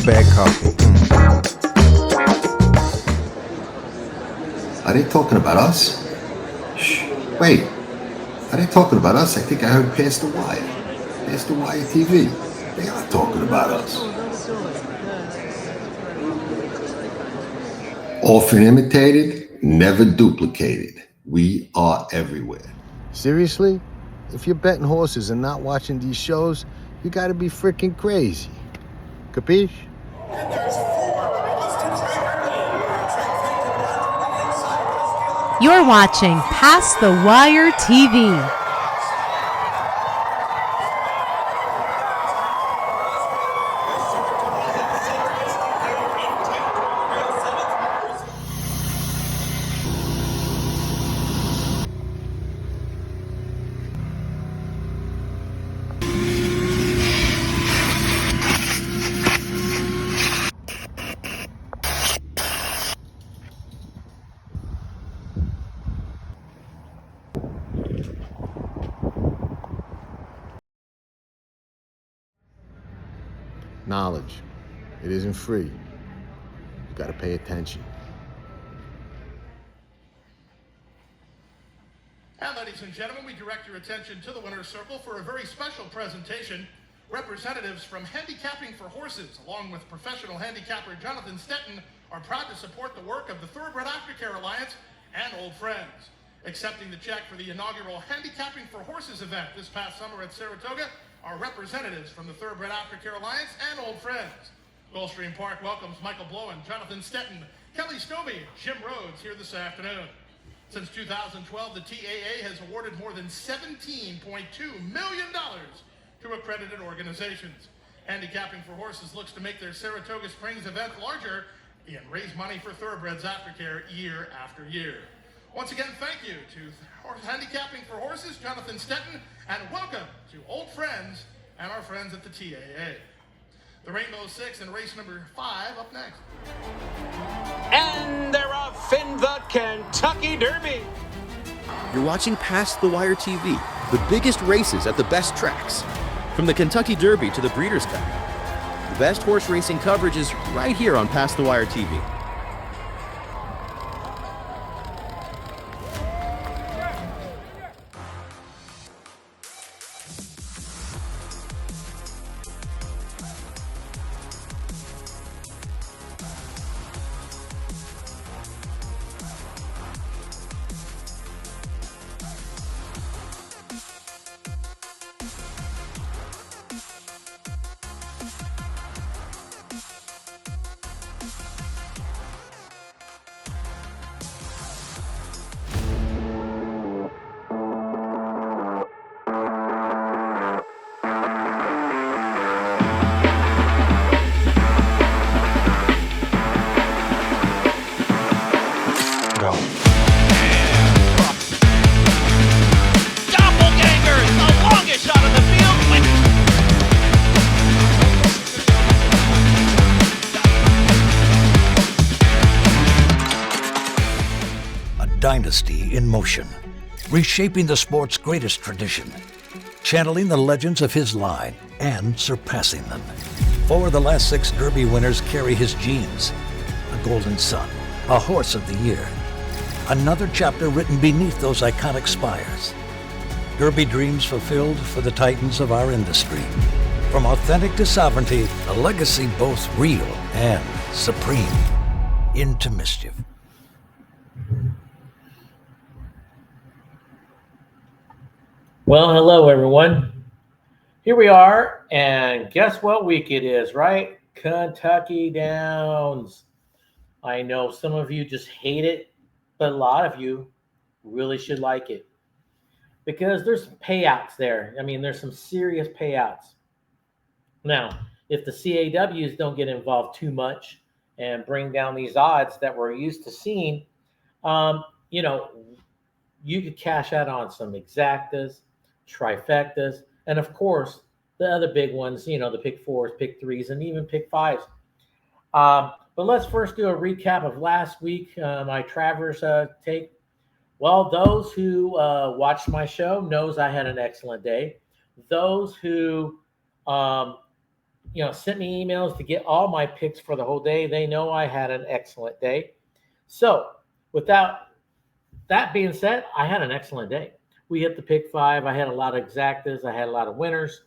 bad couple. Are they talking about us? Shh. Wait. Are they talking about us? I think I heard Past the Wire. Past the Wire TV. They are talking about us. Often imitated, never duplicated. We are everywhere. Seriously? If you're betting horses and not watching these shows, you gotta be freaking crazy. Capiche? You're watching Past the Wire TV. Knowledge. It isn't free. You gotta pay attention. And ladies and gentlemen, we direct your attention to the winner's circle for a very special presentation. Representatives from Handicapping for Horses, along with professional handicapper Jonathan Stetton, are proud to support the work of the Thoroughbred Aftercare Alliance and Old Friends. Accepting the check for the inaugural Handicapping for Horses event this past summer at Saratoga are representatives from the Thoroughbred Aftercare Alliance and Old Friends. Gulfstream Park welcomes Michael Blowen, Jonathan Stetton, Kelly Scobie, Jim Rhodes here this afternoon. Since 2012, the TAA has awarded more than $17.2 million to accredited organizations. Handicapping for Horses looks to make their Saratoga Springs event larger and raise money for Thoroughbreds Aftercare year after year. Once again, thank you to Handicapping for Horses, Jonathan Stetton, and welcome to Old Friends and our friends at the TAA. The Rainbow Six and race number 5 up next. And they're off in the Kentucky Derby. You're watching Past the Wire TV, the biggest races at the best tracks. From the Kentucky Derby to the Breeders' Cup. The best horse racing coverage is right here on Past the Wire TV. Dynasty in motion, reshaping the sport's greatest tradition, channeling the legends of his line and surpassing them. 4 of the last 6 Derby winners carry his genes. A Golden Son, a Horse of the Year. Another chapter written beneath those iconic spires. Derby dreams fulfilled for the titans of our industry. From authentic to sovereignty, a legacy both real and supreme. Into mischief. Well, hello, everyone. Here we are, and guess what week it is, right? Kentucky Downs. I know some of you just hate it, but a lot of you really should like it because there's payouts there. I mean, there's some serious payouts. Now, if the CAWs don't get involved too much and bring down these odds that we're used to seeing, you could cash out on some exactas, trifectas, and of course, the other big ones, the pick 4s, pick 3s, and even pick 5s. But let's first do a recap of last week, my Travers take. Well, those who watched my show knows I had an excellent day. Those who sent me emails to get all my picks for the whole day, they know I had an excellent day. So without that being said, I had an excellent day. We hit the pick 5. I had a lot of exactas. I had a lot of winners,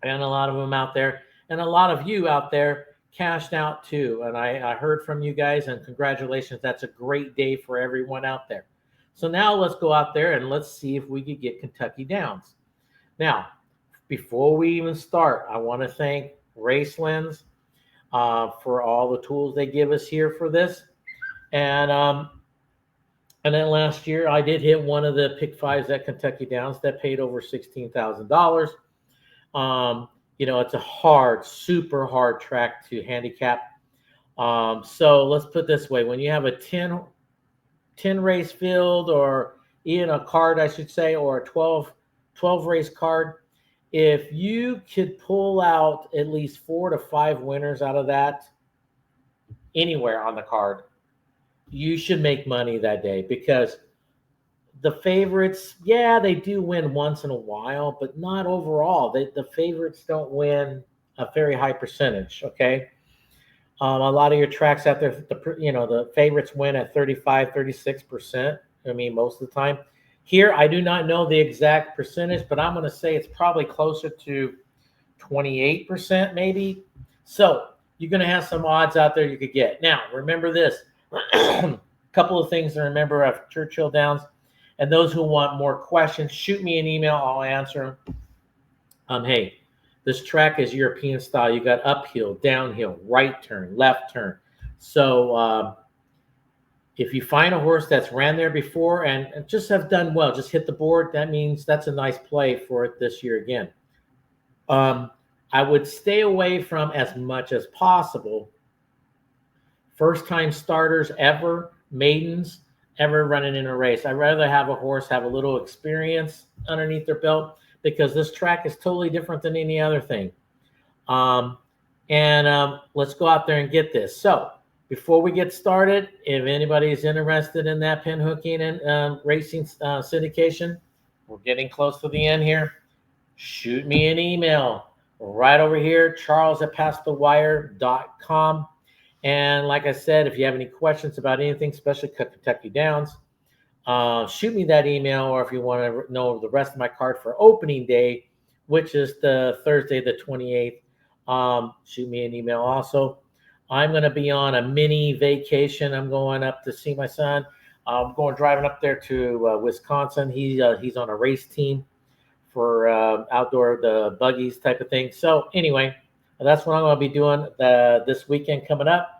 and a lot of them out there. And a lot of you out there cashed out too. And I heard from you guys, and congratulations. That's a great day for everyone out there. So now let's go out there and let's see if we could get Kentucky Downs. Now, before we even start, I want to thank Racelens for all the tools they give us here for this. And then last year, I did hit one of the pick 5s at Kentucky Downs that paid over $16,000. It's a hard, super hard track to handicap. So let's put it this way. When you have a 10 race field, or even a card, I should say, or a 12 race card, if you could pull out at least 4 to 5 winners out of that anywhere on the card, you should make money that day, because the favorites, yeah, they do win once in a while, but not overall. The favorites don't win a very high percentage, okay? A lot of your tracks out there, the favorites win at 35, 36%. I mean, most of the time. Here, I do not know the exact percentage, but I'm going to say it's probably closer to 28% maybe. So you're going to have some odds out there you could get. Now, remember this. A couple of things to remember of Churchill Downs. And those who want more questions, shoot me an email. I'll answer them. Hey, this track is European style. You got uphill, downhill, right turn, left turn. So if you find a horse that's ran there before and just have done well, just hit the board, that means that's a nice play for it this year again. I would stay away from, as much as possible, first-time starters ever, maidens, ever running in a race. I'd rather have a horse have a little experience underneath their belt, because this track is totally different than any other thing. Let's go out there and get this. So before we get started, if anybody is interested in that pin hooking and racing syndication, we're getting close to the end here. Shoot me an email right over here, charles@passthewire.com. And like I said, if you have any questions about anything, especially Kentucky Downs, shoot me that email. Or if you want to know the rest of my card for opening day, which is the Thursday, the 28th, shoot me an email also. I'm going to be on a mini vacation. I'm going up to see my son. I'm driving up there to Wisconsin. He's on a race team for outdoor, the buggies type of thing. So anyway, that's what I'm going to be doing this weekend coming up.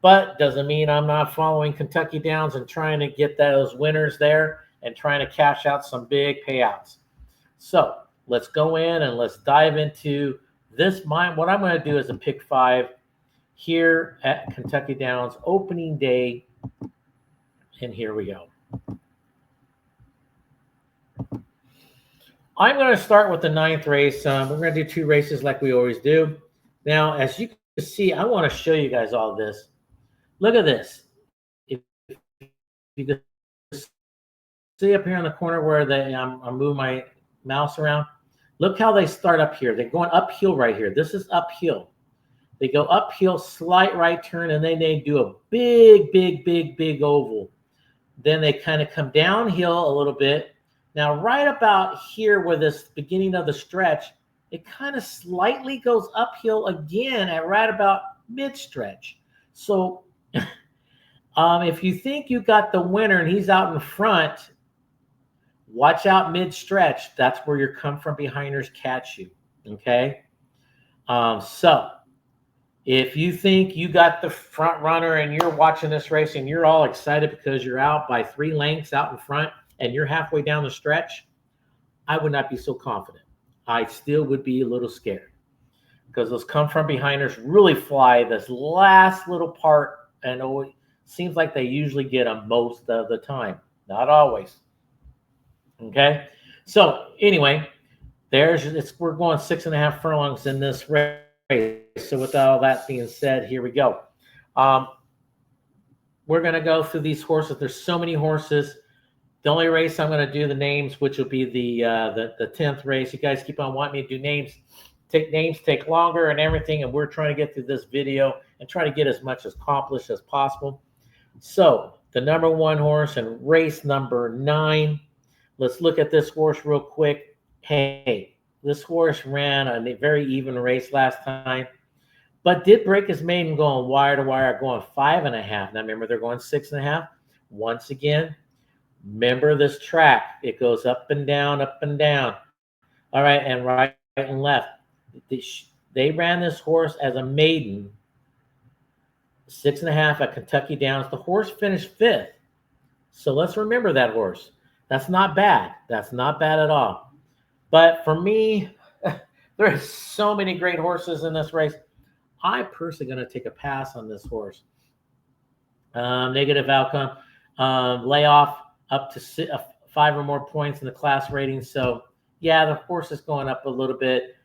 But doesn't mean I'm not following Kentucky Downs and trying to get those winners there and trying to cash out some big payouts. So let's go in and let's dive into this. What I'm going to do is a pick 5 here at Kentucky Downs opening day. And here we go. I'm going to start with the 9th race. We're going to do 2 races like we always do. Now, as you can see, I want to show you guys all this. Look at this. If you can see up here in the corner where I'm moving my mouse around, look how they start up here. They're going uphill right here. This is uphill. They go uphill, slight right turn, and then they do a big oval. Then they kind of come downhill a little bit. Now, right about here where this beginning of the stretch, it kind of slightly goes uphill again at right about mid-stretch. So if you think you got the winner and he's out in front, watch out mid-stretch. That's where your come from behinders catch you, okay? So if you think you got the front runner and you're watching this race and you're all excited because you're out by 3 lengths out in front and you're halfway down the stretch, I would not be so confident. I still would be a little scared, because those come from behinders really fly this last little part, and it seems like they usually get them most of the time. Not always. Okay? So anyway, we're going 6.5 furlongs in this race. So with all that being said, here we go. We're going to go through these horses. There's so many horses. The only race I'm going to do the names, which will be the 10th race. You guys keep on wanting me to do names. names take longer and everything, and we're trying to get through this video and try to get as much accomplished as possible. So the number 1 horse in race number 9. Let's look at this horse real quick. Hey, this horse ran a very even race last time, but did break his maiden going wire to wire, going 5.5. Now remember, they're going 6.5. Once again, remember this track. It goes up and down, up and down. All right, and right and left. They ran this horse as a maiden, 6.5 at Kentucky Downs. The horse finished 5th. So let's remember that horse. That's not bad. That's not bad at all. But for me, there are so many great horses in this race. I personally going to take a pass on this horse. Negative outcome. Layoff up to 5 or more points in the class rating. So, yeah, the horse is going up a little bit.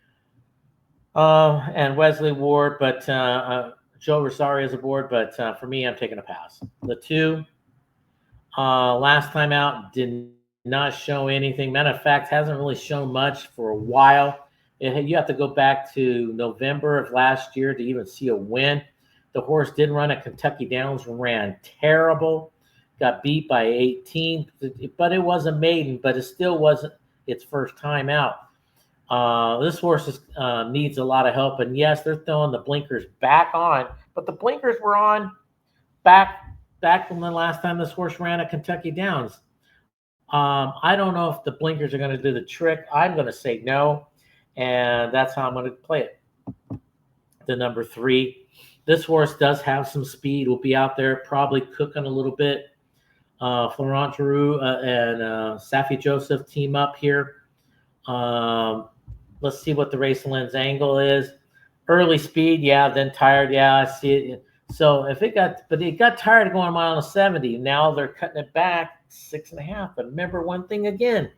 And Wesley Ward, but Joe Rosario is aboard. But for me, I'm taking a pass. The 2, last time out, did not show anything. Matter of fact, hasn't really shown much for a while. You have to go back to November of last year to even see a win. The horse did run at Kentucky Downs, ran terrible, got beat by 18, but it was a maiden, but it still wasn't its first time out. This horse needs a lot of help, and yes, they're throwing the blinkers back on, but the blinkers were on back from the last time this horse ran at Kentucky Downs. I don't know if the blinkers are going to do the trick. I'm going to say no, and that's how I'm going to play it. The number 3. This horse does have some speed. Will be out there probably cooking a little bit. Florent Giroux and Safi Joseph team up here. Let's see what the race lens angle is. Early speed, yeah, then tired, yeah, I see it. So if it got tired of going a mile and 70. Now they're cutting it back 6.5. But remember one thing again,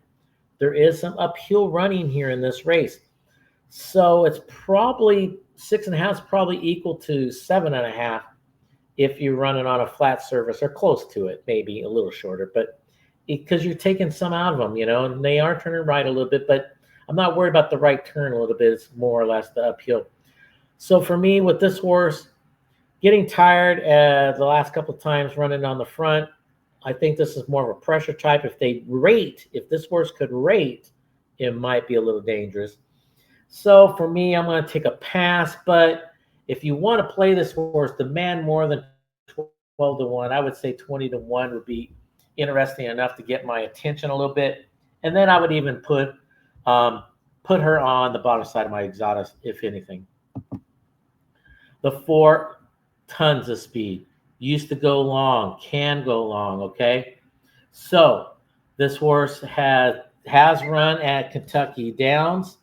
there is some uphill running here in this race. So it's probably 6.5 is probably equal to 7.5 if you're running on a flat surface or close to it, maybe a little shorter, but because you're taking some out of them, and they are turning right a little bit, but I'm not worried about the right turn a little bit. It's more or less the uphill. So for me, with this horse, getting tired the last couple of times running on the front, I think this is more of a pressure type. If this horse could rate, it might be a little dangerous. So for me, I'm going to take a pass. But if you want to play this horse, demand more than 12-1. I would say 20-1 would be interesting enough to get my attention a little bit. And then I would even put her on the bottom side of my exotics, if anything. The 4, tons of speed. Used to go long, can go long, okay? So this horse has run at Kentucky Downs.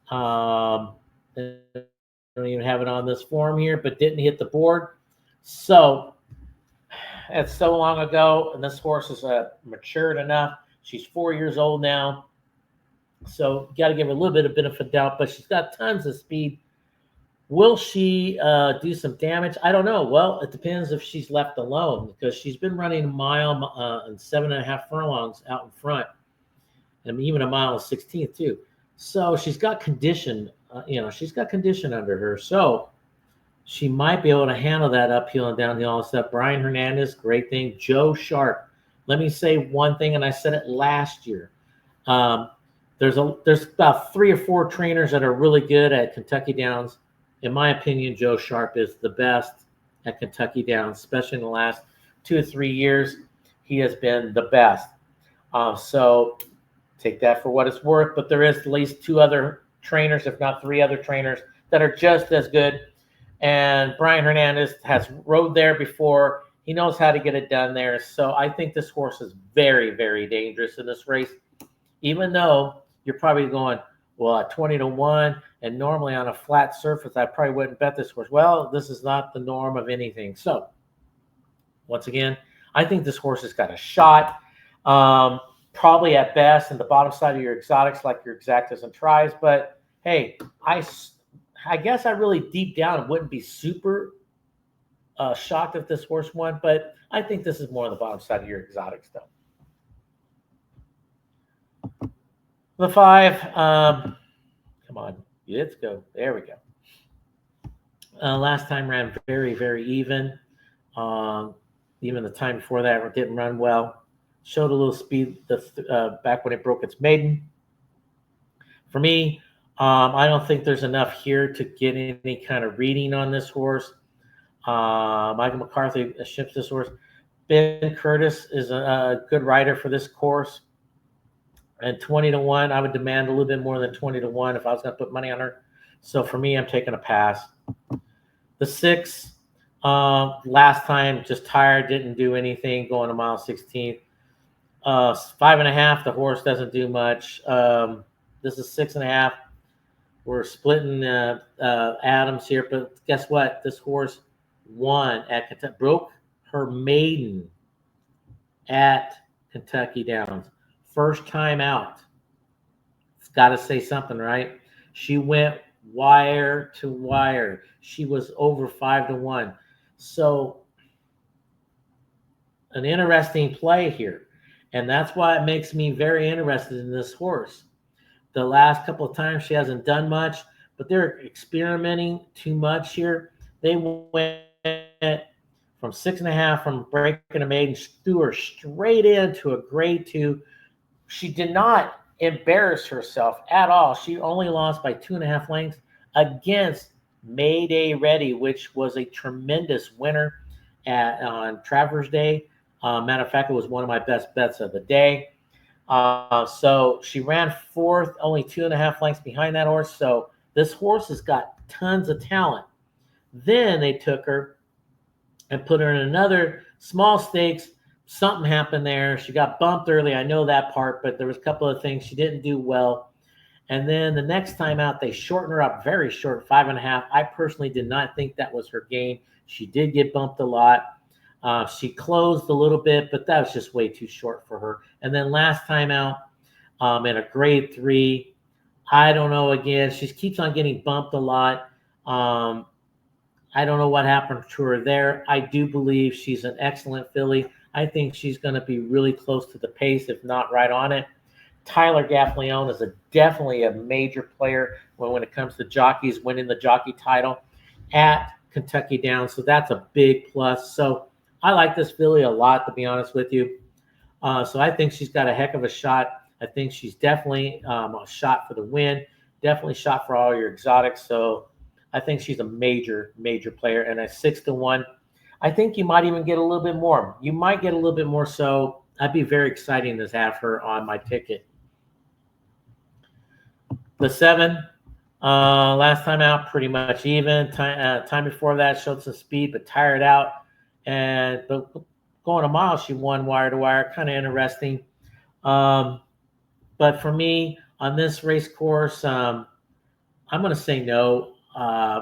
I don't even have it on this form here, but didn't hit the board. So it's so long ago, and this horse is matured enough. She's 4 years old now. So you got to give her a little bit of benefit of doubt, but she's got tons of speed. Will she do some damage? I don't know. Well, it depends if she's left alone, because she's been running a mile and 7.5 furlongs out in front, and even a mile and 16th too. So she's got condition, she's got condition under her. So she might be able to handle that uphill and downhill and stuff. Brian Hernandez, great thing. Joe Sharp. Let me say one thing, and I said it last year. There's about 3 or 4 trainers that are really good at Kentucky Downs. In my opinion, Joe Sharp is the best at Kentucky Downs, especially in the last 2 or 3 years. He has been the best. So take that for what it's worth. But there is at least 2 other trainers, if not 3 other trainers, that are just as good. And Brian Hernandez has rode there before. He knows how to get it done there. So I think this horse is very, very dangerous in this race, even though you're probably going, well, at 20-1, and normally on a flat surface, I probably wouldn't bet this horse. Well, this is not the norm of anything. So once again, I think this horse has got a shot, probably at best in the bottom side of your exotics, like your exactas and tries. But hey, I guess I really deep down wouldn't be super shocked if this horse won, but I think this is more on the bottom side of your exotics, though. The 5, come on, Let's go. There we go. Last time ran very, very even. Even the time before that, it didn't run well. Showed a little speed back when it broke its maiden. For me, I don't think there's enough here to get any kind of reading on this horse. Michael McCarthy ships this horse. Ben Curtis is a good rider for this course. And 20-1, I would demand a little bit more than 20-1 if I was going to put money on her. So for me, I'm taking a pass. The 6, last time, just tired, didn't do anything, going to mile 16. 5.5, the horse doesn't do much. This is 6.5. We're splitting atoms here, but guess what? This horse won at Kentucky, broke her maiden at Kentucky Downs. First time out. It's got to say something, right? She went wire to wire. She was over 5-1. So an interesting play here. And that's why it makes me very interested in this horse. The last couple of times she hasn't done much, but they're experimenting too much here. They went from 6.5 from breaking a maiden, threw her straight into a grade 2. She did not embarrass herself at all. She only lost by 2.5 lengths against Mayday Ready, which was a tremendous winner on Travers Day. Matter of fact, it was one of my best bets of the day. So she ran 4th, only 2.5 lengths behind that horse. So this horse has got tons of talent. Then they took her and put her in another small stakes. Something happened there. She got bumped early. I know that part, but there was a couple of things. She didn't do well. And then the next time out, they shortened her up very short, 5.5. I personally did not think that was her game. She did get bumped a lot. She closed a little bit, but that was just way too short for her. And then last time out, in a grade 3, I don't know, again, she keeps on getting bumped a lot. I don't know what happened to her there. I do believe she's an excellent filly. I think she's going to be really close to the pace, if not right on it. Tyler Gaffleone is definitely a major player when it comes to jockeys winning the jockey title at Kentucky Downs. So that's a big plus. So I like this filly a lot, to be honest with you. So I think she's got a heck of a shot. I think she's definitely a shot for the win. Definitely shot for all your exotics. So I think she's a major, major player. And at 6-1, I think you might even get a little bit more. You might get a little bit more. So I'd be very excited to have her on my ticket. The 7, last time out, pretty much even. Time before that, showed some speed, but tired out. But going a mile, she won wire to wire. Kind of interesting. But for me, on this race course, I'm going to say no.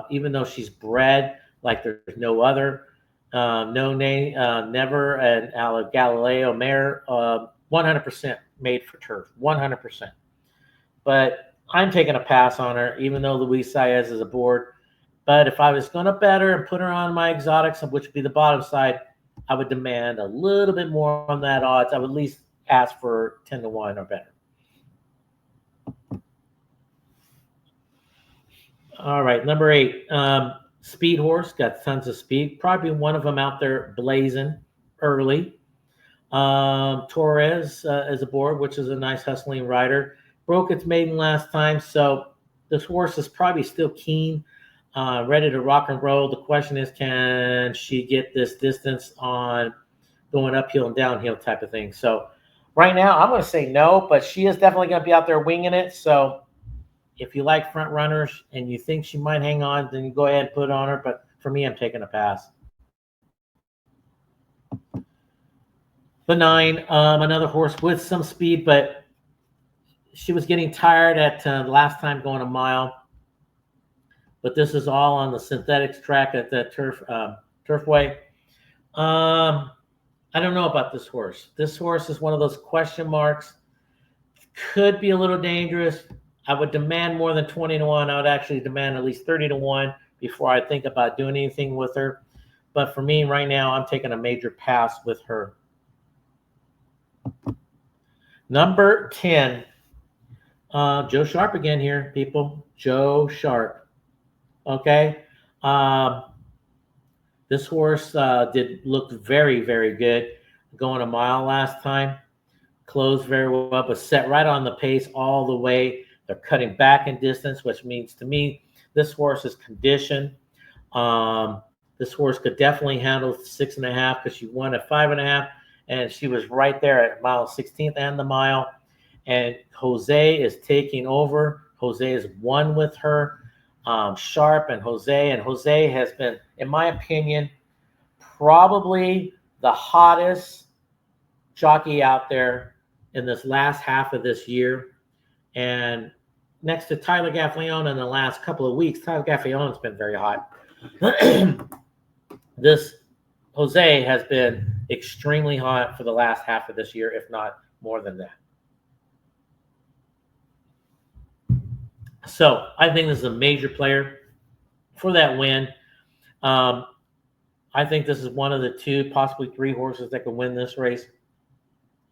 Even though she's bred like there's no other. No name, never an Galileo mare. 100% made for turf. 100%. But I'm taking a pass on her, even though Luis Saez is aboard. But if I was going to bet her and put her on my exotics, which would be the bottom side, I would demand a little bit more on that odds. I would at least ask for 10-1 or better. All right, number 8, Speed Horse, got tons of speed. Probably one of them out there blazing early. Torres is aboard, which is a nice hustling rider. Broke its maiden last time, so this horse is probably still keen, ready to rock and roll. The question is, can she get this distance on going uphill and downhill type of thing? So right now, I'm going to say no, but she is definitely going to be out there winging it. So if you like front runners and you think she might hang on, then you go ahead and put it on her. But for me, I'm taking a pass. The 9, another horse with some speed, but she was getting tired at last time going a mile. But this is all on the synthetics track at the Turfway. I don't know about this horse. This horse is one of those question marks. Could be a little dangerous. I would demand more than 20-1. I would actually demand at least 30-1 before I think about doing anything with her. But for me right now, I'm taking a major pass with her. Number 10. Joe Sharp again here, people. Joe Sharp. Okay. This horse did look very, very good. Going a mile last time. Closed very well, but set right on the pace all the way. They're cutting back in distance, which means to me, this horse is conditioned. This horse could definitely handle 6.5 because she won at 5.5, and she was right there at mile 16th and the mile. And Jose is taking over. Jose is one with her. Sharp and Jose has been, in my opinion, probably the hottest jockey out there in this last half of this year. And next to Tyler Gaffalione in the last couple of weeks, Tyler Gaffalione's been very hot. This Jose has been extremely hot for the last half of this year, if not more than that. So I think this is a major player for that win. I think this is one of the 2, possibly 3 horses that can win this race,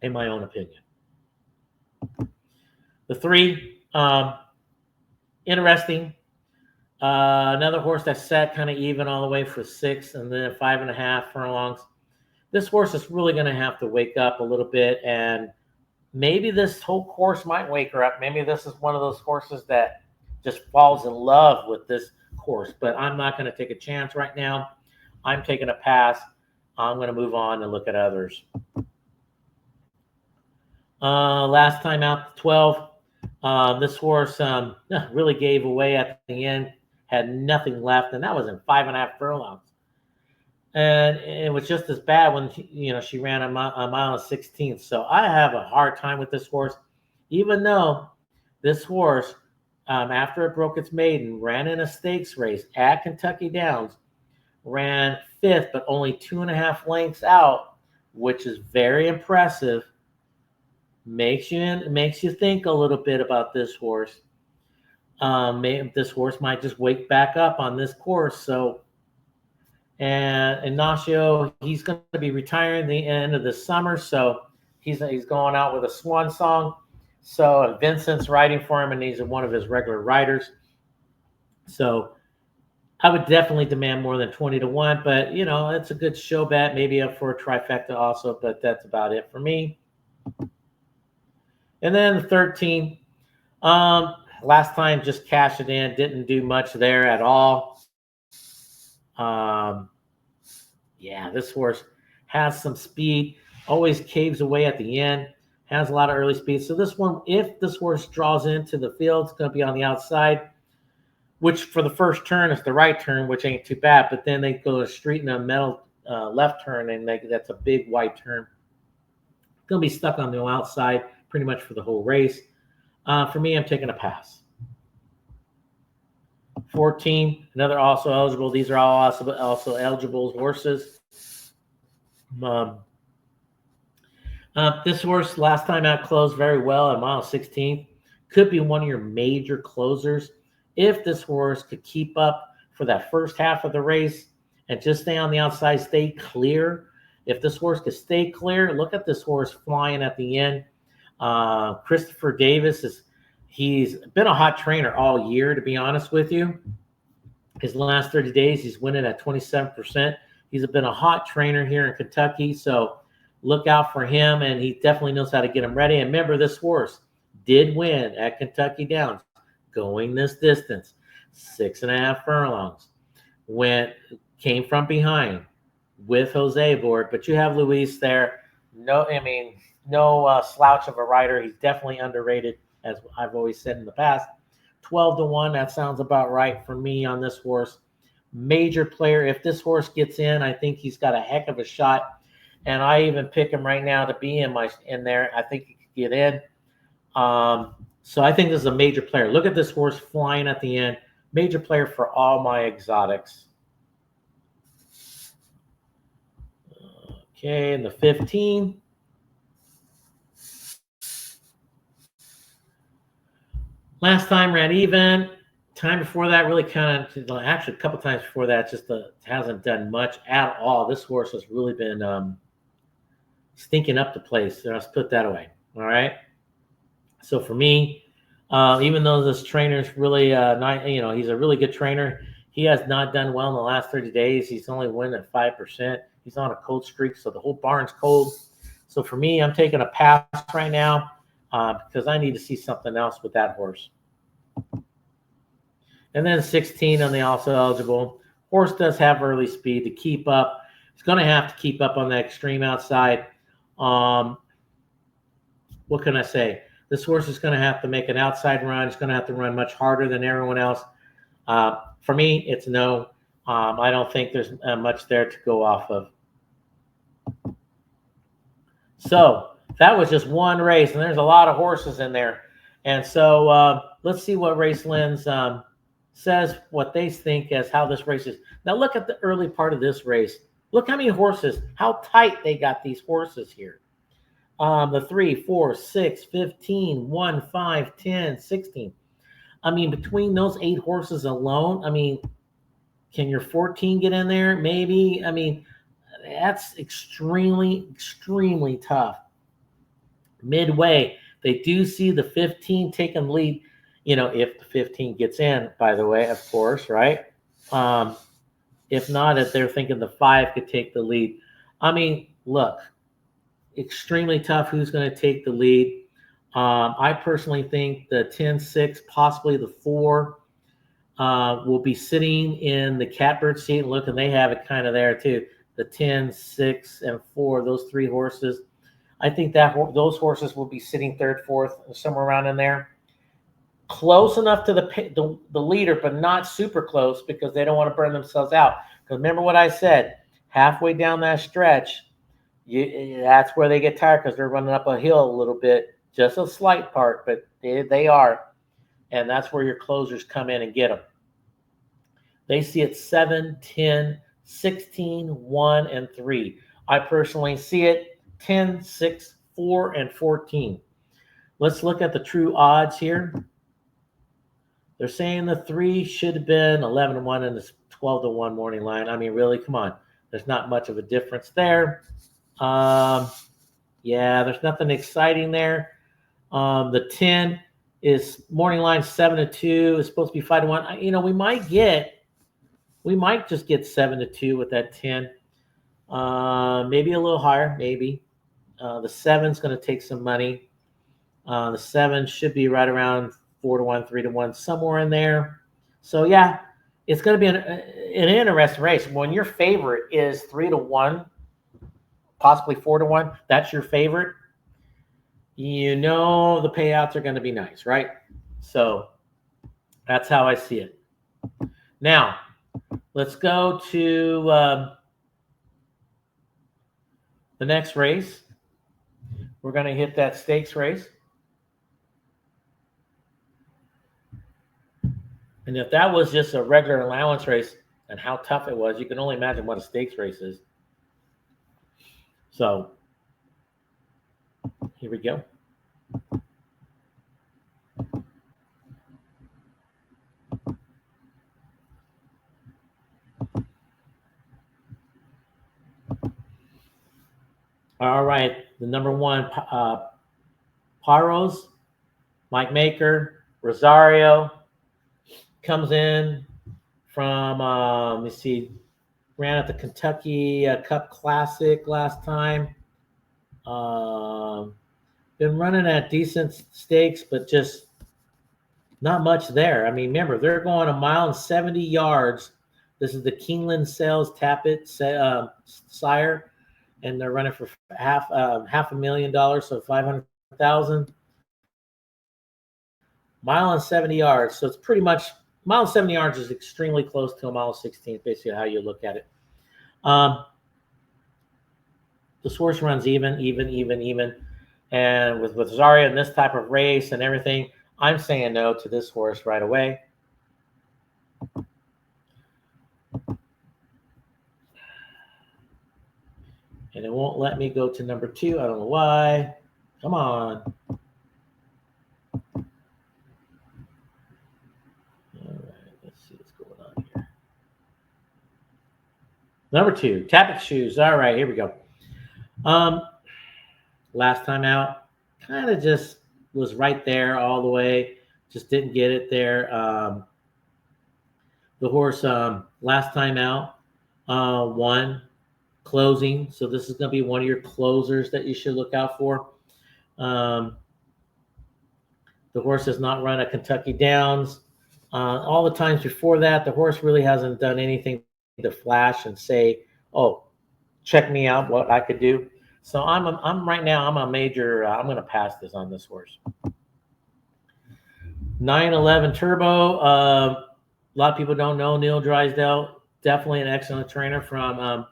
in my own opinion. The 3, interesting. Another horse that sat kind of even all the way for 6 and then 5.5 furlongs. This horse is really going to have to wake up a little bit, and maybe this whole course might wake her up. Maybe this is one of those horses that just falls in love with this course, but I'm not going to take a chance right now. I'm taking a pass. I'm going to move on and look at others. Last time out, 12. This horse really gave away at the end, had nothing left, and that was in 5.5 furlongs. And it was just as bad when she ran a mile and 16th. So I have a hard time with this horse, even though this horse, after it broke its maiden, ran in a stakes race at Kentucky Downs, ran 5th, but only 2.5 lengths out, which is very impressive. Makes you think a little bit about this horse. This horse might just wake back up on this course. So, and Ignacio, he's going to be retiring the end of the summer, so he's going out with a swan song. So Vincent's riding for him, and he's one of his regular riders. So I would definitely demand more than 20-1, but it's a good show bet, maybe up for a trifecta also, but that's about it for me. And then the 13, last time just cashed it in, didn't do much there at all. Yeah, this horse has some speed, always caves away at the end, has a lot of early speed. So this one, if this horse draws into the field, it's going to be on the outside, which for the first turn is the right turn, which ain't too bad. But then they go to street in a metal left turn, and that's a big wide turn. Going to be stuck on the outside pretty much for the whole race. For me, I'm taking a pass. 14, another also eligible. These are all also eligible horses. This horse last time out closed very well at mile 16. Could be one of your major closers. If this horse could keep up for that first half of the race and just stay on the outside, stay clear. If this horse could stay clear, look at this horse flying at the end. Christopher Davis he's been a hot trainer all year, to be honest with you. His last 30 days, he's winning at 27%. He's been a hot trainer here in Kentucky, so look out for him, and he definitely knows how to get him ready. And remember, this horse did win at Kentucky Downs, going this distance, 6.5 furlongs. Came from behind with Jose aboard, but you have Luis there. No slouch of a rider. He's definitely underrated, as I've always said in the past. 12-1, that sounds about right for me on this horse. Major player. If this horse gets in, I think he's got a heck of a shot. And I even pick him right now to be in there. I think he could get in. So I think this is a major player. Look at this horse flying at the end. Major player for all my exotics. Okay, and the 15. Last time ran even. Time before that, really kind of, actually a couple times before that, just hasn't done much at all. This horse has really been stinking up the place. Let's put that away. All right. So for me, Even though this trainer's really not, he's a really good trainer, he has not done well in the last 30 days. He's only winning at 5%. He's on a cold streak, so the whole barn's cold. So for me, I'm taking a pass right now because I need to see something else with that horse. And then 16 on the also eligible. Horse does have early speed to keep up. He's going to have to keep up on that extreme outside. What can I say? This horse is going to have to make an outside run. He's going to have to run much harder than everyone else. For me, it's no. I don't think there's much there to go off of. So that was just one race, and there's a lot of horses in there. And so let's see what Race Lens says, what they think as how this race is. Now look at the early part of this race. Look how many horses, how tight they got these horses here. The 3, 4, 6, 15, 1, 5, 10, 16. I mean, between those 8 horses alone, I mean, can your 14 get in there? Maybe. I mean, that's extremely, extremely tough. Midway, they do see the 15 taking the lead, if the 15 gets in, by the way, of course, right? If not, if they're thinking the 5 could take the lead. I mean, look, extremely tough who's going to take the lead. I personally think the 10-6, possibly the 4, will be sitting in the catbird seat. And look, and they have it kind of there too. The 10, 6, and 4, those 3 horses. I think that those horses will be sitting 3rd, 4th, somewhere around in there. Close enough to the leader, but not super close because they don't want to burn themselves out. Because remember what I said, halfway down that stretch, that's where they get tired because they're running up a hill a little bit, just a slight part, but they are. And that's where your closers come in and get them. They see it 7, 10, 16, 1, and 3. I personally see it 10, 6, 4, and 14. Let's look at the true odds here. They're saying the 3 should have been 11-1 and the 12-1 morning line. I mean, really, come on. There's not much of a difference there. Yeah, there's nothing exciting there. The 10 is morning line 7-2. It's supposed to be 5-1. We might just get 7-2 with that 10. Maybe a little higher, maybe. The 7's going to take some money. The 7 should be right around 4-1, 3-1, somewhere in there. So yeah, it's going to be an interesting race. When your favorite is 3-1, possibly 4-1, that's your favorite. The payouts are going to be nice, right? So that's how I see it. Now, let's go to the next race. We're going to hit that stakes race. And if that was just a regular allowance race and how tough it was, you can only imagine what a stakes race is. So here we go. All right, the number 1, Paros, Mike Maker, Rosario, comes in from, let me see, ran at the Kentucky Cup Classic last time. Been running at decent stakes, but just not much there. I mean, remember, they're going 1 mile and 70 yards. This is the Keeneland Sales Tappet sire, and they're running for $500,000, so $500,000. Mile and 70 yards, so it's pretty much mile and 70 yards is extremely close to a mile 16, basically how you look at it. This horse runs even. And with Rosario in this type of race and everything, I'm saying no to this horse right away. And it won't let me go to number 2. I don't know why. Come on. Number 2, Tappet Shoes. All right, here we go. Last time out, kind of just was right there all the way. Just didn't get it there. The horse last time out won closing. So this is going to be one of your closers that you should look out for. The horse has not run at Kentucky Downs. All the times before that, the horse really hasn't done anything to flash and say, "Oh, check me out, what I could do." So I'm right now, I'm a major. I'm going to pass this on this horse. 911 Turbo. A lot of people don't know Neil Drysdale. Definitely an excellent trainer from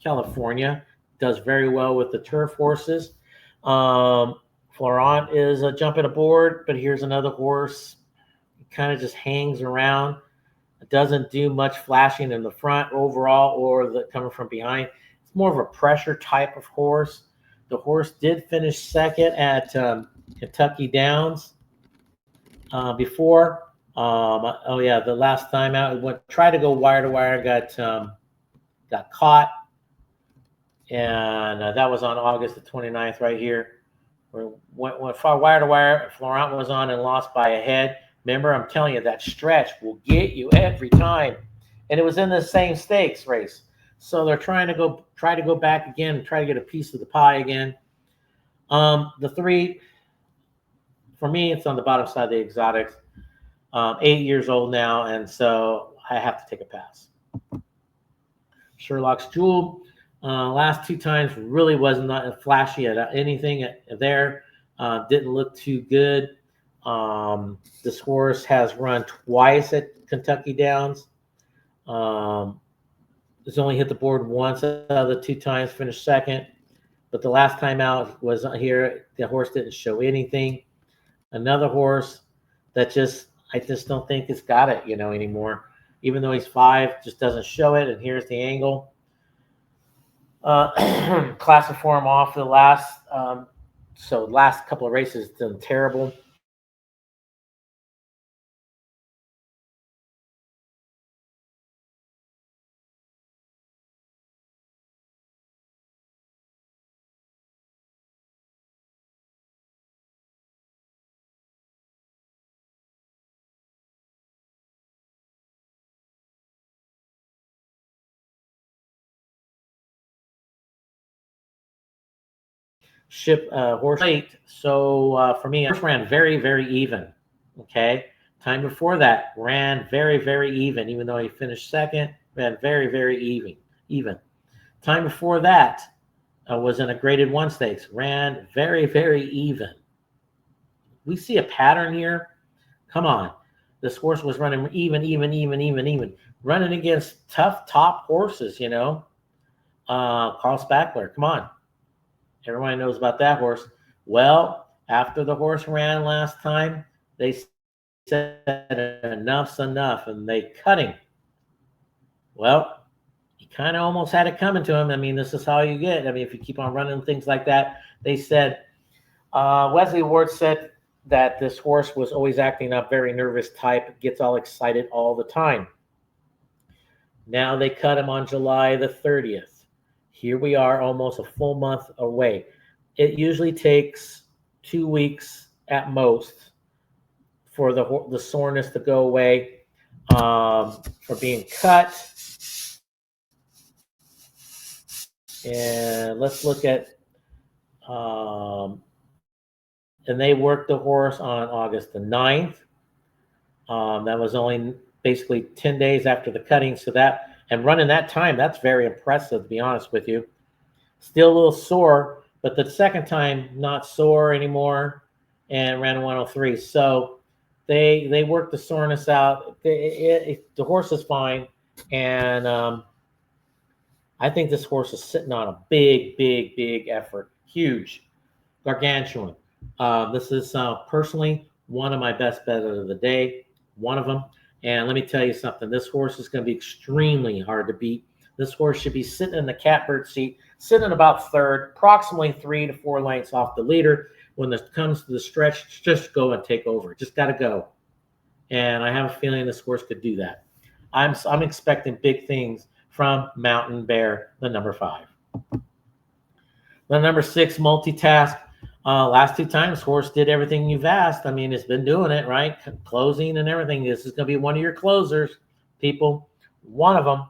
California. Does very well with the turf horses. Florent is jumping aboard, but here's another horse. It kind of just hangs around. It doesn't do much flashing in the front overall or coming from behind. It's more of a pressure type of horse. The horse did finish second at Kentucky Downs before. The last time out, it tried to go wire to wire, got caught, and that was on August the 29th right here. When far wire to wire, Florent was on and lost by a head. Remember, I'm telling you, that stretch will get you every time. And it was in the same stakes race. So they're try to go back again and try to get a piece of the pie again. The three, for me, it's on the bottom side of the exotics. 8 years old now, and so I have to take a pass. Sherlock's Jewel. Last two times really was not flashy at anything there. Didn't look too good. This horse has run twice at Kentucky Downs. It's only hit the board once out of the two times, finished second. But the last time out was here. The horse didn't show anything. Another horse that I just don't think it's got it, anymore. Even though he's 5, just doesn't show it. And here's the angle. Classiform off the last couple of races done terrible. Horse 8. So for me, horse ran very, very even. Okay. Time before that ran very, very even though he finished second, ran very, very even. Time before that was in a graded 1 stakes, ran very, very even. We see a pattern here. Come on. This horse was running even, running against tough top horses, Carl Spackler. Come on. Everybody knows about that horse. Well, after the horse ran last time, they said enough's enough, and they cut him. Well, he kind of almost had it coming to him. I mean, this is how you get. I mean, if you keep on running things like that, they said, Wesley Ward said that this horse was always acting up, very nervous type, gets all excited all the time. Now they cut him on July the 30th. Here we are, almost a full month away. It usually takes 2 weeks at most for the soreness to go away, for being cut. And let's look at, and they worked the horse on August the 9th. That was only basically 10 days after the cutting. So and running that time, that's very impressive, to be honest with you. Still a little sore, but the second time, not sore anymore, and ran a 103. So they worked the soreness out. The horse is fine, and I think this horse is sitting on a big, big, big effort. Huge. Gargantuan. This is personally one of my best bets of the day. One of them. And let me tell you something. This horse is going to be extremely hard to beat. This horse should be sitting in the catbird seat, sitting about third, approximately 3 to 4 lengths off the leader. When it comes to the stretch, just go and take over. Just got to go. And I have a feeling this horse could do that. I'm expecting big things from Mountain Bear, the number 5. The number 6, Multitask. Last 2 times, horse did everything you've asked. I mean, it's been doing it, right? Closing and everything. This is going to be one of your closers, people. One of them.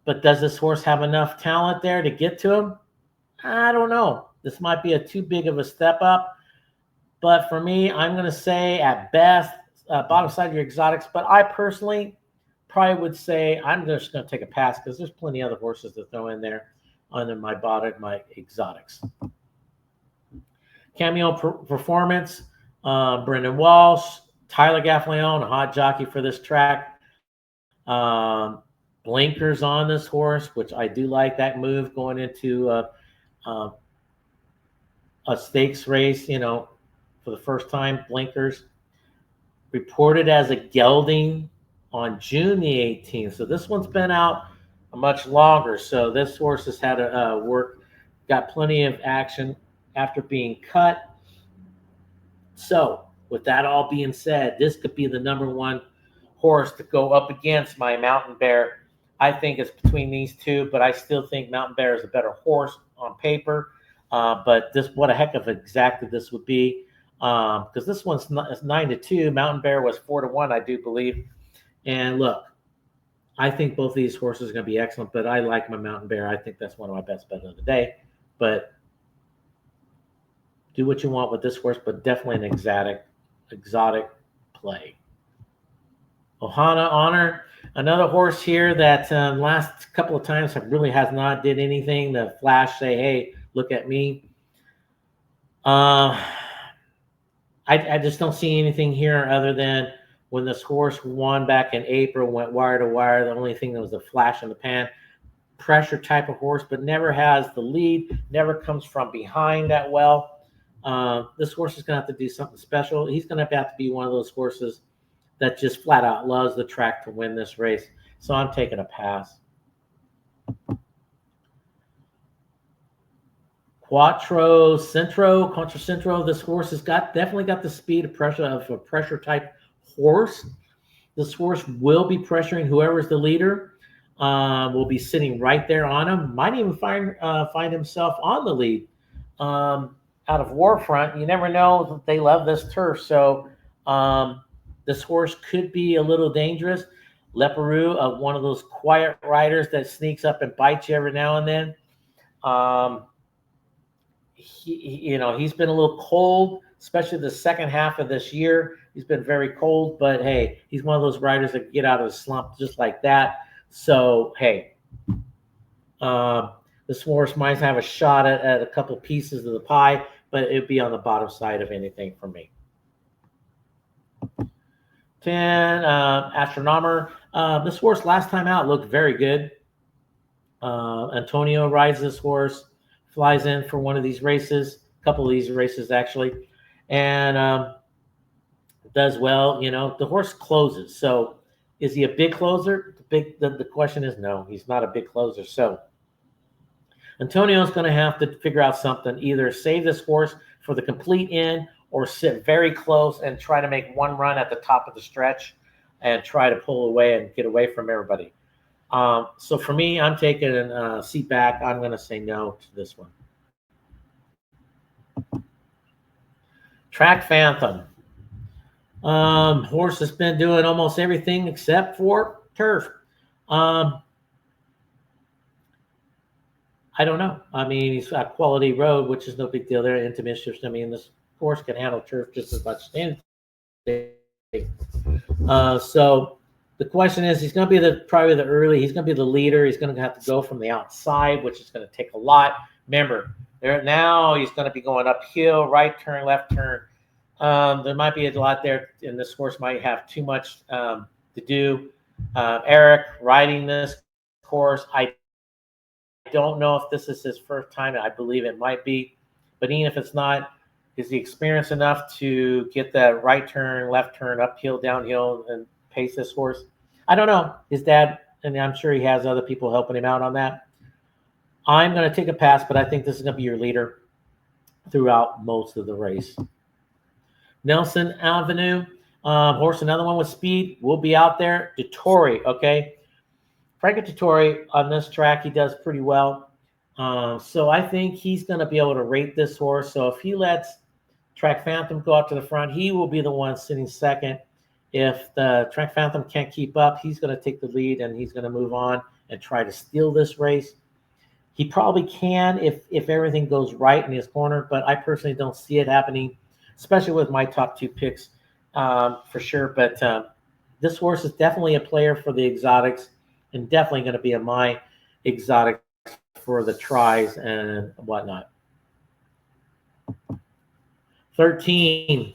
But does this horse have enough talent there to get to him? I don't know. This might be too big of a step up. But for me, I'm going to say at best, bottom side of your exotics. But I personally probably would say I'm just going to take a pass because there's plenty of other horses to throw in there under my bottom, my exotics. Cameo Performance, Brendan Walsh, Tyler Gaffleon, a hot jockey for this track. Blinkers on this horse, which I do like that move going into a stakes race, for the first time. Blinkers. Reported as a gelding on June the 18th. So this one's been out much longer. So this horse has had a work, got plenty of action after being cut. So with that all being said, this could be the number 1 horse to go up against my Mountain Bear. I think it's between these two, but I still think Mountain Bear is a better horse on paper. But what a heck of exacta this would be. Because this one's 9-2. Mountain Bear was 4-1, I do believe. And look, I think both of these horses are going to be excellent, but I like my Mountain Bear. I think that's one of my best bets of the day. But do what you want with this horse, but definitely an exotic play. Ohana Honor, another horse here that last couple of times has not did anything to flash, say, hey, look at me. I just don't see anything here other than when this horse won back in April, went wire to wire. The only thing that was a flash in the pan. Pressure type of horse, but never has the lead, never comes from behind that well. This horse is going to have to do something special. He's going to have to be one of those horses that just flat out loves the track to win this race. So I'm taking a pass. Contra Centro. This horse has definitely got the speed of a pressure type horse. This horse will be pressuring whoever's the leader. Will be sitting right there on him. Might even find himself on the lead. Out of Warfront, you never know. They love this turf, so this horse could be a little dangerous. Leparoux, one of those quiet riders that sneaks up and bites you every now and then. He's been a little cold, especially the second half of this year. He's been very cold, but hey, he's one of those riders that get out of the slump just like that. So hey, this horse might have a shot at a couple pieces of the pie, but it'd be on the bottom side of anything for me. 10, Astronomer. This horse last time out looked very good. Antonio rides this horse, flies in for one of these races, a couple of these races actually, and does well. The horse closes. So is he a big closer? The question is no, he's not a big closer. So Antonio's going to have to figure out something, either save this horse for the complete end or sit very close and try to make one run at the top of the stretch and try to pull away and get away from everybody. So for me, I'm taking a seat back. I'm going to say no to this one. Track Phantom. Horse has been doing almost everything except for turf. I don't know. I mean, he's got quality road, which is no big deal there. Intermissions. I mean, this horse can handle turf just as much as anything. So the question is, he's going to be he's going to be the leader. He's going to have to go from the outside, which is going to take a lot. Remember, now he's going to be going uphill, right turn, left turn. There might be a lot there, and this horse might have too much to do. Eric riding this horse, I don't know if this is his first time. I believe it might be, but even if it's not, is he experienced enough to get that right turn, left turn, uphill, downhill, and pace this horse? I don't know. His dad, and I'm sure he has other people helping him out on that. I'm going to take a pass, but I think this is going to be your leader throughout most of the race. Nelson Avenue, horse, another one with speed, will be out there. Dettori, okay? Franco Dettori on this track, he does pretty well. So I think he's going to be able to rate this horse. So if he lets Track Phantom go out to the front, he will be the one sitting second. If the Track Phantom can't keep up, he's going to take the lead and he's going to move on and try to steal this race. He probably can if everything goes right in his corner, but I personally don't see it happening, especially with my top 2 picks for sure. But this horse is definitely a player for the exotics and definitely going to be in my exotic for the tries and whatnot. 13,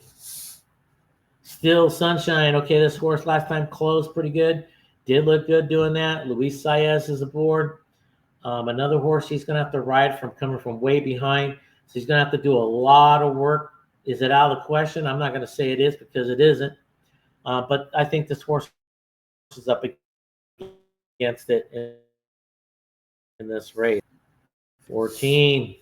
Still Sunshine. Okay, this horse last time closed pretty good. Did look good doing that. Luis Saez is aboard. Another horse he's going to have to ride from coming from way behind. So he's going to have to do a lot of work. Is it out of the question? I'm not going to say it is because it isn't. But I think this horse is up against it in this race. 14,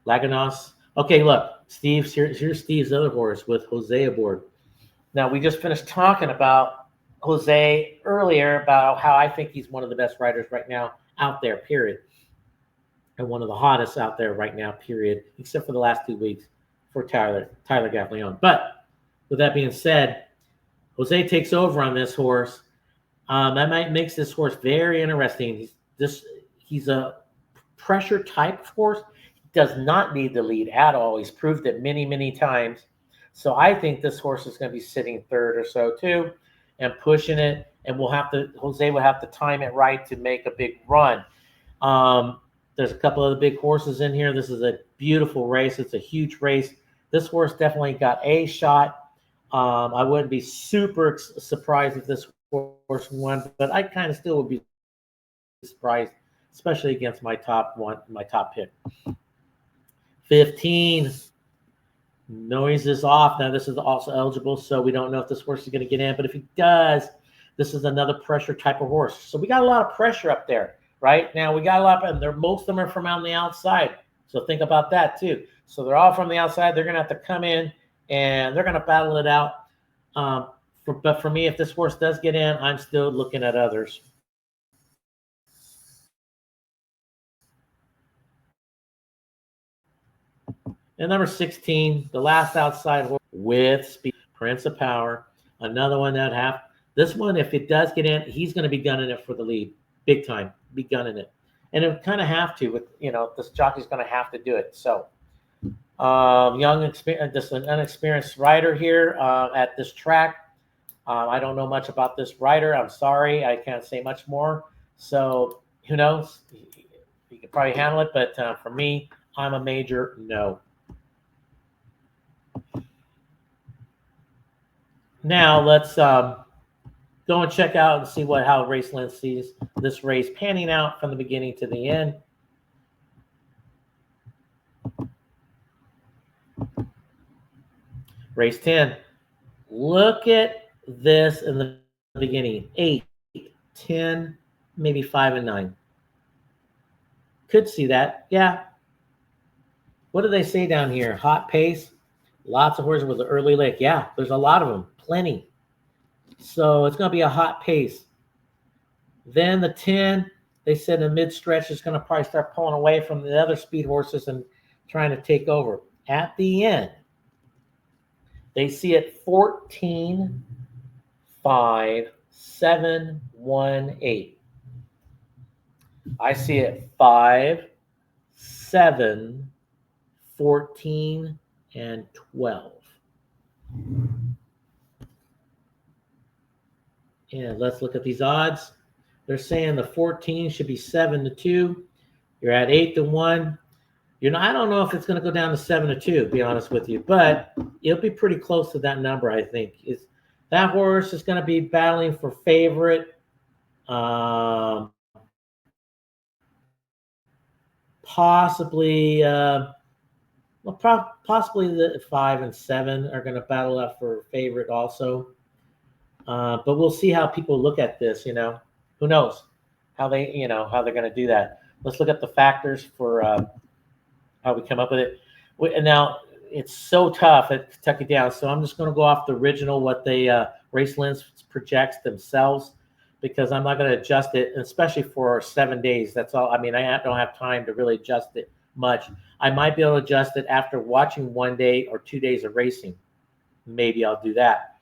Laganos. Okay, look, here's Steve's other horse with Jose aboard. Now, we just finished talking about Jose earlier about how I think he's one of the best riders right now out there, period. And one of the hottest out there right now, period, except for the last 2 weeks for Tyler Gaffalione. But with that being said, Jose takes over on this horse. That makes this horse very interesting. He's a pressure type horse. He does not need the lead at all. He's proved it many, many times. So I think this horse is going to be sitting third or so too and pushing it. And Jose will have to time it right to make a big run. There's a couple of the big horses in here. This is a beautiful race. It's a huge race. This horse definitely got a shot. I wouldn't be super surprised if this horse won, but I kind of still would be surprised, especially against my top pick. 15, Noise is off. Now, this is also eligible, so we don't know if this horse is going to get in, but if he does, this is another pressure type of horse. So we got a lot of pressure up there, right? Now, we got a lot, and most of them are from on the outside, so think about that too. So they're all from the outside. They're going to have to come in, and they're going to battle it out. But for me, if this horse does get in, I'm still looking at others. And number 16, the last outside horse with speed, Prince of Power. Another one that this one, if it does get in, he's going to be gunning it for the lead, big time, be gunning it. And it kind of have to, with this jockey's going to have to do it. So, just an unexperienced rider here at this track. I don't know much about this rider. I'm sorry, I can't say much more. So, who knows? He could probably handle it, but for me, I'm a major no. Now let's go and check out and see how Raceland sees this race panning out from the beginning to the end. Race 10. Look at this in the beginning. 8, 10, maybe 5 and 9. Could see that. Yeah. What do they say down here? Hot pace. Lots of horses with an early leg. Yeah, there's a lot of them. Plenty. So it's going to be a hot pace. Then the 10, they said in mid-stretch is going to probably start pulling away from the other speed horses and trying to take over. At the end, they see it 14, 5, 7, 1, 8. I see it 5, 7, 14, and 12. And let's look at these odds. They're saying the 14 should be 7-2. You're at 8-1. I don't know if it's going to go down to 7-2, to be honest with you, but it'll be pretty close to that number, I think. That horse is going to be battling for favorite. Possibly the 5 and 7 are going to battle up for favorite also. But we'll see how people look at this, Who knows how they're going to do that. Let's look at the factors for how we come up with it. And now it's so tough at Kentucky Downs, so I'm just going to go off the original, what they Raceland projects themselves. because I'm not going to adjust it, especially for 7 days. That's all. I mean, I don't have time to really adjust it much. I might be able to adjust it after watching 1 day or 2 days of racing. Maybe I'll do that.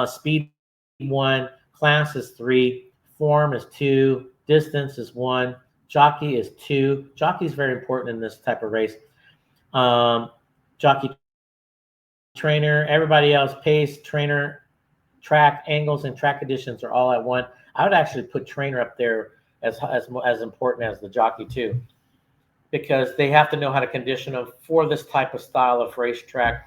Speed 1, class is 3, form is 2, distance is 1, jockey is 2. Jockey is very important in this type of race. Jockey, trainer, everybody else, pace, trainer, track, angles, and track conditions are all at 1. I would actually put trainer up there as important as the jockey too, because they have to know how to condition them for this type of style of racetrack.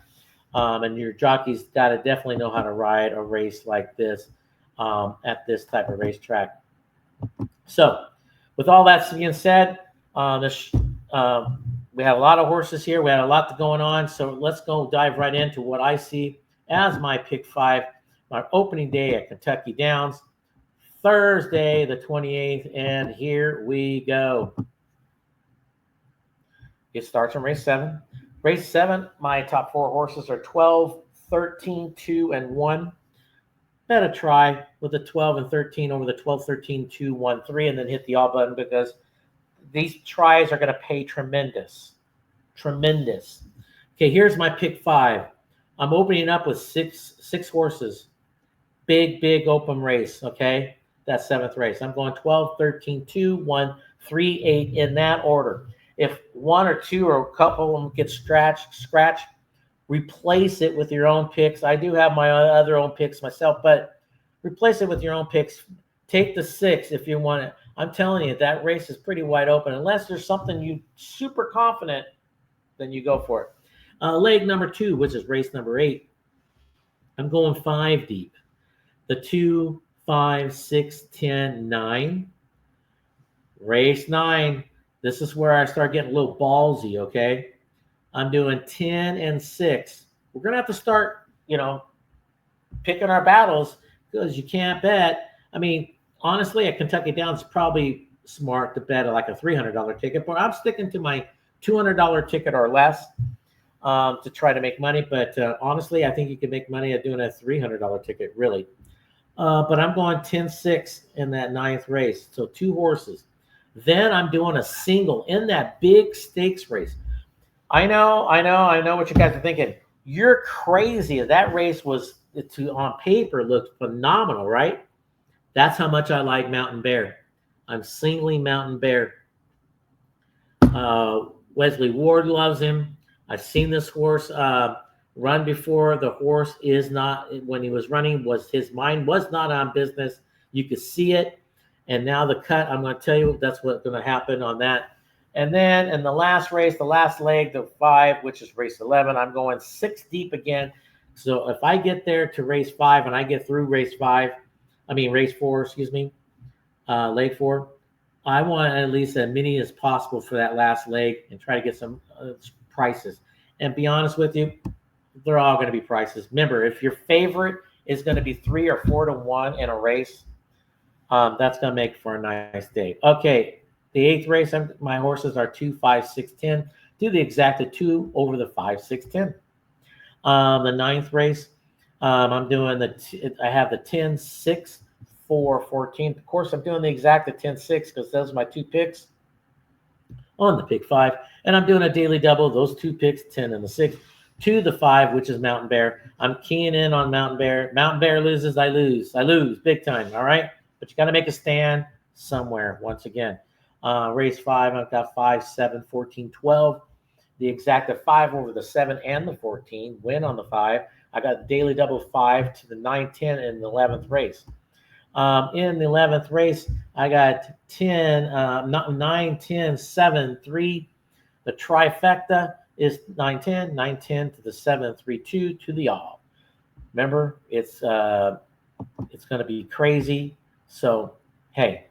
And your jockey's got to definitely know how to ride a race like this at this type of racetrack. So with all that being said, we had a lot of horses here. We had a lot going on. So let's go dive right into what I see as my pick 5, my opening day at Kentucky Downs, Thursday, the 28th. And here we go. It starts in race 7. Race 7, my top 4 horses are 12, 13, 2, and 1. Bet a try with the 12 and 13 over the 12, 13, 2, 1, 3, and then hit the all button, because these tries are going to pay tremendous. Tremendous. Okay, here's my pick 5. I'm opening up with six horses. Big open race, okay? That 7th race. I'm going 12, 13, 2, 1, 3, 8 in that order. If 1 or 2 or a couple of them get scratched, replace it with your own picks. I do have my other own picks myself, but replace it with your own picks. Take the 6 if you want it. I'm telling you, that race is pretty wide open. Unless there's something you super confident, then you go for it. Leg number 2, which is race number 8. I'm going 5 deep. The 2, 5, 6, 10, 9. Race 9. This is where I start getting a little ballsy, okay? I'm doing 10 and 6. We're going to have to start, picking our battles, because you can't bet. I mean, honestly, at Kentucky Downs, it's probably smart to bet like a $300 ticket, but I'm sticking to my $200 ticket or less to try to make money. But honestly, I think you can make money at doing a $300 ticket, really. But I'm going 10-6 in that 9th race, so 2 horses. Then I'm doing a single in that big stakes race. I know what you guys are thinking. You're crazy. That race on paper looked phenomenal, right? That's how much I like Mountain Bear. I'm singling Mountain Bear. Wesley Ward loves him. I've seen this horse run before. The horse is not, when he was running, his mind was not on business. You could see it. And now the cut, I'm going to tell you, that's what's going to happen on that. And then in the last race, the last leg, the 5, which is race 11, I'm going 6 deep again. So if I get there to race 5 and I get through race 4, leg 4, I want at least as many as possible for that last leg and try to get some prices. And be honest with you, they're all going to be prices. Remember, if your favorite is going to be 3 or 4 to 1 in a race, that's going to make for a nice day. Okay, the 8th race, my horses are 2, 5, 6, 10. Do the exact 2 over the 5, 6, 10. The 9th race, I'm doing I have the 10, 6, 4, 14. Of course, I'm doing the exact 10, 6 because those are my 2 picks on the pick 5. And I'm doing a daily double, those 2 picks, 10 and the 6, to the 5, which is Mountain Bear. I'm keying in on Mountain Bear. Mountain Bear loses, I lose. I lose big time, all right? But you got to make a stand somewhere once again. Race 5, I've got 5, 7, 14, 12. The exact 5 over the 7 and the 14. Win on the 5. I got daily double 5 to the 9, 10 in the 11th race. In the 11th race, I got 9, 10, 7, 3. The trifecta is 9, 10, 9, 10 to the 7, 3, 2 to the all. Remember, it's going to be crazy. So, hey,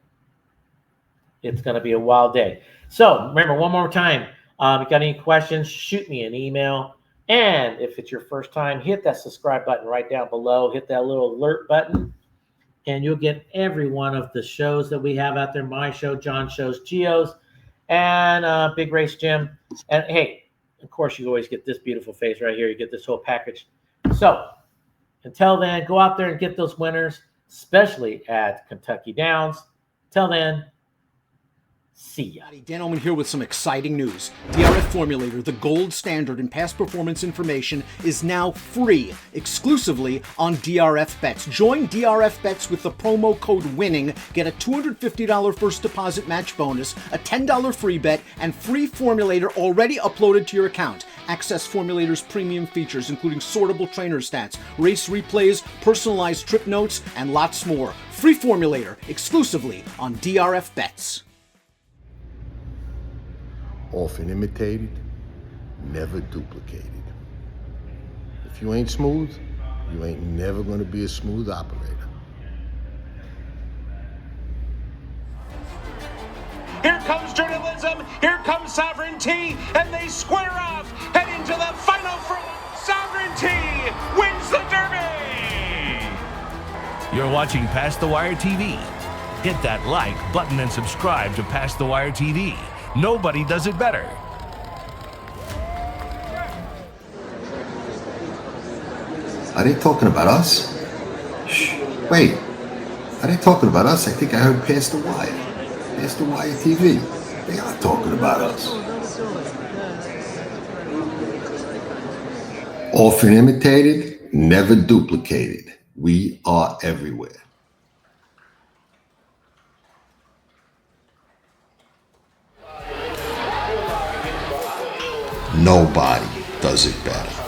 it's going to be a wild day. So, remember, one more time, if you got any questions, shoot me an email. And if it's your first time, hit that subscribe button right down below. Hit that little alert button, and you'll get every one of the shows that we have out there. My show, John Shows, Geo's, and Big Race Jim. And, hey, of course, you always get this beautiful face right here. You get this whole package. So, until then, go out there and get those winners. especially at Kentucky Downs. Till then, see ya. Dan Oman here with some exciting news. DRF Formulator, the gold standard in past performance information, is now free exclusively on DRF Bets. Join DRF Bets with the promo code WINNING. Get a $250 first deposit match bonus, a $10 free bet, and free Formulator already uploaded to your account. Access Formulator's premium features, including sortable trainer stats, race replays, personalized trip notes, and lots more. Free Formulator exclusively on DRF Bets. Often imitated, never duplicated. If you ain't smooth, you ain't never gonna be a smooth operator. Here comes journalism, here comes sovereignty, and they square off, head into the final furlong. Sovereignty wins the Derby! You're watching Past the Wire TV. Hit that like button and subscribe to Past the Wire TV. Nobody does it better. Are they talking about us? Shh. Wait. Are they talking about us? I think I heard Past the Wire. Past the Wire TV. They are talking about us. Often imitated, never duplicated. We are everywhere. Nobody does it better.